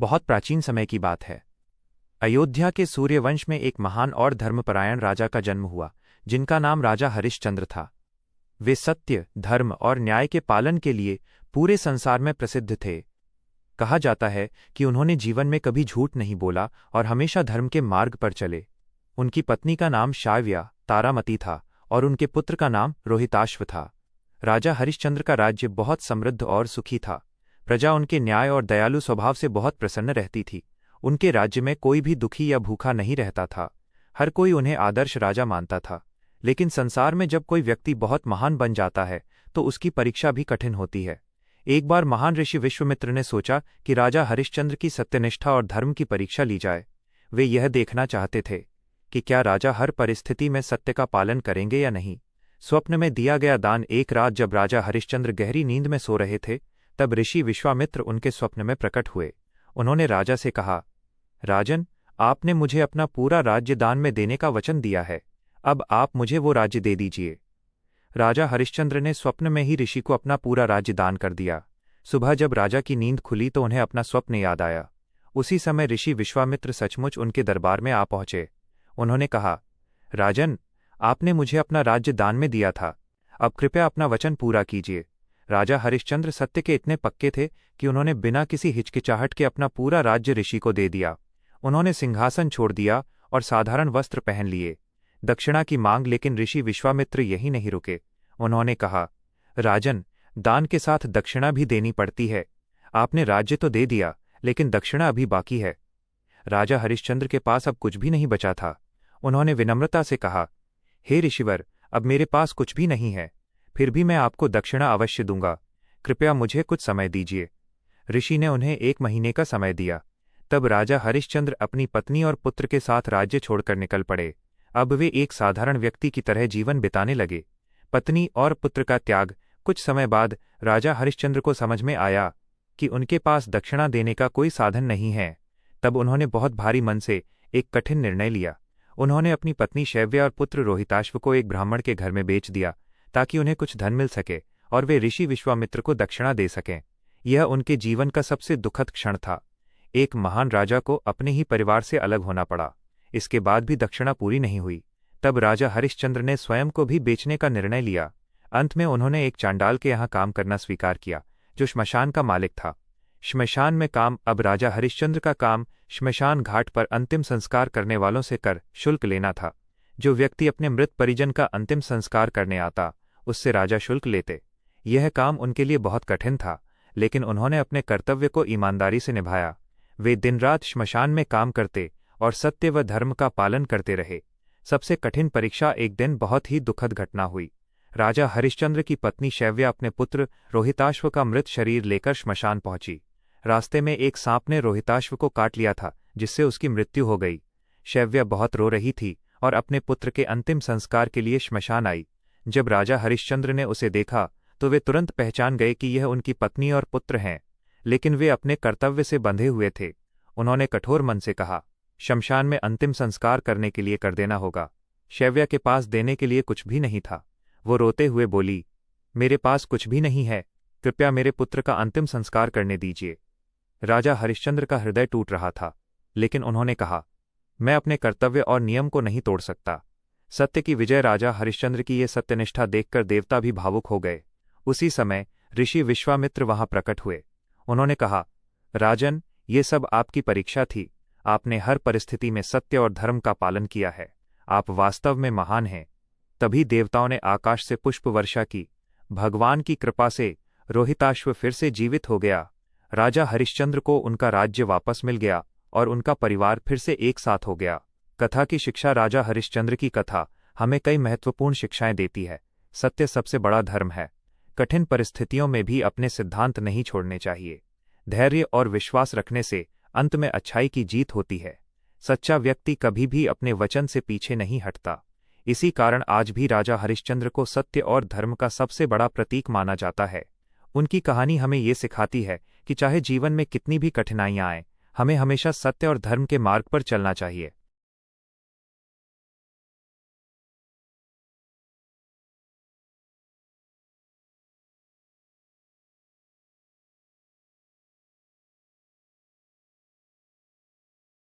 बहुत प्राचीन समय की बात है। अयोध्या के सूर्यवंश में एक महान और धर्मपरायण राजा का जन्म हुआ, जिनका नाम राजा हरिश्चंद्र था। वे सत्य, धर्म और न्याय के पालन के लिए पूरे संसार में प्रसिद्ध थे। कहा जाता है कि उन्होंने जीवन में कभी झूठ नहीं बोला और हमेशा धर्म के मार्ग पर चले। उनकी पत्नी का नाम शाव्या तारामती था और उनके पुत्र का नाम रोहिताश्व था। राजा हरिश्चंद्र का राज्य बहुत समृद्ध और सुखी था। प्रजा उनके न्याय और दयालु स्वभाव से बहुत प्रसन्न रहती थी। उनके राज्य में कोई भी दुखी या भूखा नहीं रहता था। हर कोई उन्हें आदर्श राजा मानता था। लेकिन संसार में जब कोई व्यक्ति बहुत महान बन जाता है तो उसकी परीक्षा भी कठिन होती है। एक बार महान ऋषि विश्वामित्र ने सोचा कि राजा हरिश्चंद्र की सत्यनिष्ठा और धर्म की परीक्षा ली जाए। वे यह देखना चाहते थे कि क्या राजा हर परिस्थिति में सत्य का पालन करेंगे या नहीं। स्वप्न में दिया गया दान। एक रात जब राजा हरिश्चंद्र गहरी नींद में सो रहे थे, तब ऋषि विश्वामित्र उनके स्वप्न में प्रकट हुए। उन्होंने राजा से कहा, राजन, आपने मुझे अपना पूरा राज्य दान में देने का वचन दिया है। अब आप मुझे वो राज्य दे दीजिए। राजा हरिश्चंद्र ने स्वप्न में ही ऋषि को अपना पूरा राज्य दान कर दिया। सुबह जब राजा की नींद खुली तो उन्हें अपना स्वप्न याद आया। उसी समय ऋषि विश्वामित्र सचमुच उनके दरबार में आ पहुंचे। उन्होंने कहा, राजन, आपने मुझे अपना राज्य दान में दिया था। अब कृपया अपना वचन पूरा कीजिए। राजा हरिश्चंद्र सत्य के इतने पक्के थे कि उन्होंने बिना किसी हिचकिचाहट के अपना पूरा राज्य ऋषि को दे दिया। उन्होंने सिंहासन छोड़ दिया और साधारण वस्त्र पहन लिए। दक्षिणा की मांग। लेकिन ऋषि विश्वामित्र यही नहीं रुके। उन्होंने कहा, राजन, दान के साथ दक्षिणा भी देनी पड़ती है। आपने राज्य तो दे दिया, लेकिन दक्षिणा अभी बाकी है। राजा हरिश्चंद्र के पास अब कुछ भी नहीं बचा था। उन्होंने विनम्रता से कहा, हे ऋषिवर, अब मेरे पास कुछ भी नहीं है, फिर भी मैं आपको दक्षिणा अवश्य दूंगा। कृपया मुझे कुछ समय दीजिए। ऋषि ने उन्हें 1 महीने का समय दिया। तब राजा हरिश्चंद्र अपनी पत्नी और पुत्र के साथ राज्य छोड़कर निकल पड़े। अब वे एक साधारण व्यक्ति की तरह जीवन बिताने लगे। पत्नी और पुत्र का त्याग। कुछ समय बाद राजा हरिश्चंद्र को समझ में आया कि उनके पास दक्षिणा देने का कोई साधन नहीं है। तब उन्होंने बहुत भारी मन से एक कठिन निर्णय लिया। उन्होंने अपनी पत्नी शैव्या और पुत्र रोहिताश्व को एक ब्राह्मण के घर में बेच दिया, ताकि उन्हें कुछ धन मिल सके और वे ऋषि विश्वामित्र को दक्षिणा दे सकें। यह उनके जीवन का सबसे दुखद क्षण था। एक महान राजा को अपने ही परिवार से अलग होना पड़ा। इसके बाद भी दक्षिणा पूरी नहीं हुई। तब राजा हरिश्चंद्र ने स्वयं को भी बेचने का निर्णय लिया। अंत में उन्होंने एक चांडाल के यहाँ काम करना स्वीकार किया, जो श्मशान का मालिक था। श्मशान में काम। अब राजा हरिश्चंद्र का काम श्मशान घाट पर अंतिम संस्कार करने वालों से कर शुल्क लेना था। जो व्यक्ति अपने मृत परिजन का अंतिम संस्कार करने आता, उससे राजा शुल्क लेते। यह काम उनके लिए बहुत कठिन था, लेकिन उन्होंने अपने कर्तव्य को ईमानदारी से निभाया। वे दिन रात श्मशान में काम करते और सत्य व धर्म का पालन करते रहे। सबसे कठिन परीक्षा। एक दिन बहुत ही दुखद घटना हुई। राजा हरिश्चंद्र की पत्नी शैव्या अपने पुत्र रोहिताश्व का मृत शरीर लेकर श्मशान पहुंची। रास्ते में एक सांप ने रोहिताश्व को काट लिया था, जिससे उसकी मृत्यु हो गई। शैव्या बहुत रो रही थी और अपने पुत्र के अंतिम संस्कार के लिए श्मशान आई। जब राजा हरिश्चंद्र ने उसे देखा तो वे तुरंत पहचान गए कि यह उनकी पत्नी और पुत्र हैं, लेकिन वे अपने कर्तव्य से बंधे हुए थे। उन्होंने कठोर मन से कहा, शमशान में अंतिम संस्कार करने के लिए कर देना होगा। शैव्या के पास देने के लिए कुछ भी नहीं था। वो रोते हुए बोली, मेरे पास कुछ भी नहीं है, कृपया मेरे पुत्र का अंतिम संस्कार करने दीजिए। राजा हरिश्चंद्र का हृदय टूट रहा था, लेकिन उन्होंने कहा, मैं अपने कर्तव्य और नियम को नहीं तोड़ सकता। सत्य की विजय। राजा हरिश्चंद्र की ये सत्यनिष्ठा देखकर देवता भी भावुक हो गए। उसी समय ऋषि विश्वामित्र वहां प्रकट हुए। उन्होंने कहा, राजन, ये सब आपकी परीक्षा थी। आपने हर परिस्थिति में सत्य और धर्म का पालन किया है। आप वास्तव में महान हैं। तभी देवताओं ने आकाश से पुष्प वर्षा की। भगवान की कृपा से रोहिताश्व फिर से जीवित हो गया। राजा हरिश्चंद्र को उनका राज्य वापस मिल गया और उनका परिवार फिर से एक साथ हो गया। कथा की शिक्षा। राजा हरिश्चंद्र की कथा हमें कई महत्वपूर्ण शिक्षाएं देती है। सत्य सबसे बड़ा धर्म है। कठिन परिस्थितियों में भी अपने सिद्धांत नहीं छोड़ने चाहिए। धैर्य और विश्वास रखने से अंत में अच्छाई की जीत होती है। सच्चा व्यक्ति कभी भी अपने वचन से पीछे नहीं हटता। इसी कारण आज भी राजा हरिश्चंद्र को सत्य और धर्म का सबसे बड़ा प्रतीक माना जाता है। उनकी कहानी हमें ये सिखाती है कि चाहे जीवन में कितनी भी कठिनाइयां आएं, हमें हमेशा सत्य और धर्म के मार्ग पर चलना चाहिए।